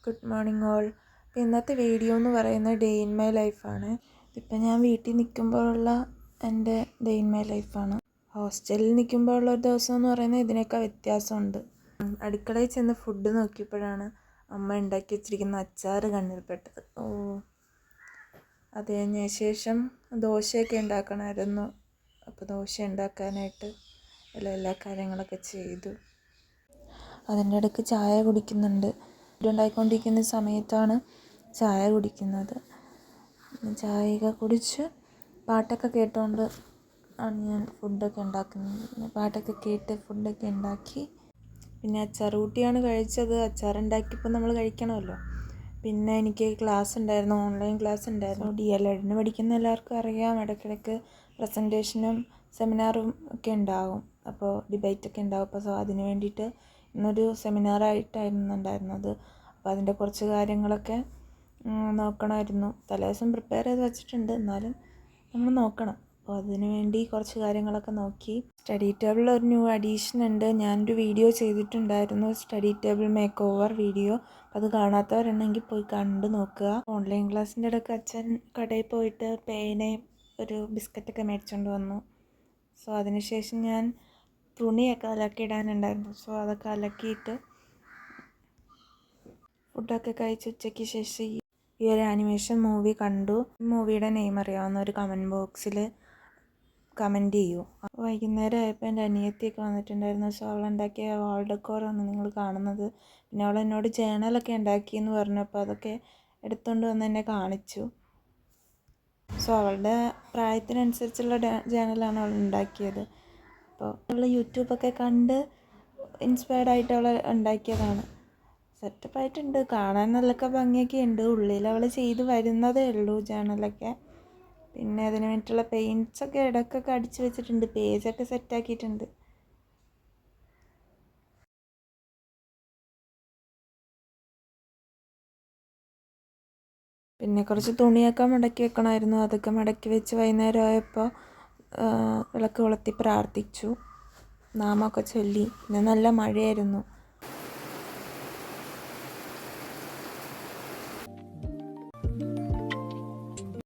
Good morning all. അപ്പോൾ ഇന്നത്തെ video എന്ന് പറയുന്നത് ഡേ ഇൻ മൈ ലൈഫാണ്. ഇപ്പം ഞാൻ വീട്ടിൽ നിൽക്കുമ്പോഴുള്ള എൻ്റെ ഡേ ഇൻ മൈ ലൈഫാണ്. ഹോസ്റ്റലിൽ നിൽക്കുമ്പോഴുള്ള ഒരു ദിവസം എന്ന് പറയുന്നത് ഇതിനൊക്കെ വ്യത്യാസമുണ്ട്. അടുക്കളയിൽ ചെന്ന് ഫുഡ് നോക്കിയപ്പോഴാണ് അമ്മ ഉണ്ടാക്കി വെച്ചിരിക്കുന്ന അച്ചാർ കണ്ണിൽപ്പെട്ടത്. അത് കഴിഞ്ഞ ശേഷം ദോശയൊക്കെ ഉണ്ടാക്കണമായിരുന്നു. അപ്പോൾ ദോശ ഉണ്ടാക്കാനായിട്ട് എല്ലാ കാര്യങ്ങളൊക്കെ ചെയ്തു. അതിൻ്റെ ഇടയ്ക്ക് ചായ കുടിക്കുന്നുണ്ട്. ഉണ്ടായിക്കൊണ്ടിരിക്കുന്ന സമയത്താണ് ചായ കുടിക്കുന്നത്. ചായയൊക്കെ കുടിച്ച് പാട്ടൊക്കെ കേട്ടുകൊണ്ട് ആണ് ഞാൻ ഫുഡൊക്കെ ഉണ്ടാക്കുന്നത്. പാട്ടൊക്കെ കേട്ട് ഫുഡൊക്കെ ഉണ്ടാക്കി. പിന്നെ അച്ചാർ കൂട്ടിയാണ് കഴിച്ചത്. അച്ചാറുണ്ടാക്കിയപ്പോൾ നമ്മൾ കഴിക്കണമല്ലോ. പിന്നെ എനിക്ക് ക്ലാസ് ഉണ്ടായിരുന്നു, ഓൺലൈൻ ക്ലാസ് ഉണ്ടായിരുന്നു. DLEDന് പഠിക്കുന്ന എല്ലാവർക്കും അറിയാം, ഇടയ്ക്കിടയ്ക്ക് പ്രസൻറ്റേഷനും സെമിനാറും ഒക്കെ ഉണ്ടാകും. അപ്പോൾ ഡിബേറ്റൊക്കെ ഉണ്ടാകും. അപ്പോൾ അതിന് വേണ്ടിയിട്ട് ഇന്നൊരു സെമിനാറായിട്ടായിരുന്നു ഉണ്ടായിരുന്നത്. അപ്പോൾ അതിൻ്റെ കുറച്ച് കാര്യങ്ങളൊക്കെ നോക്കണമായിരുന്നു. തലേദിവസം പ്രിപ്പയർ ചെയ്ത് വെച്ചിട്ടുണ്ട്, എന്നാലും നമ്മൾ നോക്കണം. അപ്പോൾ അതിന് വേണ്ടി കുറച്ച് കാര്യങ്ങളൊക്കെ നോക്കി. സ്റ്റഡി ടേബിളിൽ ഒരു ന്യൂ അഡീഷൻ ഉണ്ട്. ഞാനൊരു വീഡിയോ ചെയ്തിട്ടുണ്ടായിരുന്നു, study table make over video. അത് കാണാത്തവരുണ്ടെങ്കിൽ പോയി കണ്ട് നോക്കുക. ഓൺലൈൻ ക്ലാസ്സിൻ്റെ ഇടയ്ക്ക് അച്ഛൻ കടയിൽ പോയിട്ട് പേനയും ഒരു ബിസ്ക്കറ്റൊക്കെ മേടിച്ചുകൊണ്ട് വന്നു. സോ അതിനുശേഷം ഞാൻ തുണിയൊക്കെ അലക്കിയിടാനുണ്ടായിരുന്നു. സോ അതൊക്കെ അലക്കിയിട്ട് ഫുഡൊക്കെ കഴിച്ച് ഉച്ചയ്ക്ക് ശേഷം ഈ ഒരു ആനിമേഷൻ മൂവി കണ്ടു. മൂവിയുടെ നെയിം അറിയാവുന്ന ഒരു കമൻറ്റ് ബോക്സിൽ കമൻറ്റ് ചെയ്യൂ. വൈകുന്നേരം ആയപ്പോൾ എൻ്റെ അനിയത്തിയൊക്കെ വന്നിട്ടുണ്ടായിരുന്നു. സോ അവളുണ്ടാക്കിയ വാൾ ഡെക്കോറാണ് നിങ്ങൾ കാണുന്നത്. പിന്നെ അവൾ എന്നോട് ജേണലൊക്കെ ഉണ്ടാക്കിയെന്ന് പറഞ്ഞപ്പോൾ അതൊക്കെ എടുത്തുകൊണ്ട് വന്ന് എന്നെ കാണിച്ചു. സോ അവളുടെ പ്രായത്തിനനുസരിച്ചുള്ള ജേണലാണ് അവൾ ഉണ്ടാക്കിയത്. അപ്പോൾ അവൾ യൂട്യൂബൊക്കെ കണ്ട് ഇൻസ്പയർഡ് ആയിട്ട് അവൾ ഉണ്ടാക്കിയതാണ്. സെറ്റപ്പായിട്ടുണ്ട്, കാണാൻ നല്ലൊക്കെ ഭംഗിയൊക്കെ ഉണ്ട്. ഉള്ളിൽ അവൾ ചെയ്ത് വരുന്നതേ ഉള്ളൂ ജേണലൊക്കെ. പിന്നെ അതിന് വേണ്ടിയിട്ടുള്ള പെയിൻറ്റ്സൊക്കെ ഇടയ്ക്കൊക്കെ അടിച്ച് വെച്ചിട്ടുണ്ട്, പേജൊക്കെ സെറ്റാക്കിയിട്ടുണ്ട്. പിന്നെ കുറച്ച് തുണിയൊക്കെ മടക്കി വെക്കണമായിരുന്നു. അതൊക്കെ മടക്കി വെച്ച് വൈകുന്നേരം ആയപ്പോൾ വിളക്ക് കൊളുത്തി പ്രാർത്ഥിച്ചു, നാമമൊക്കെ ചൊല്ലി. പിന്നെ നല്ല മഴയായിരുന്നു.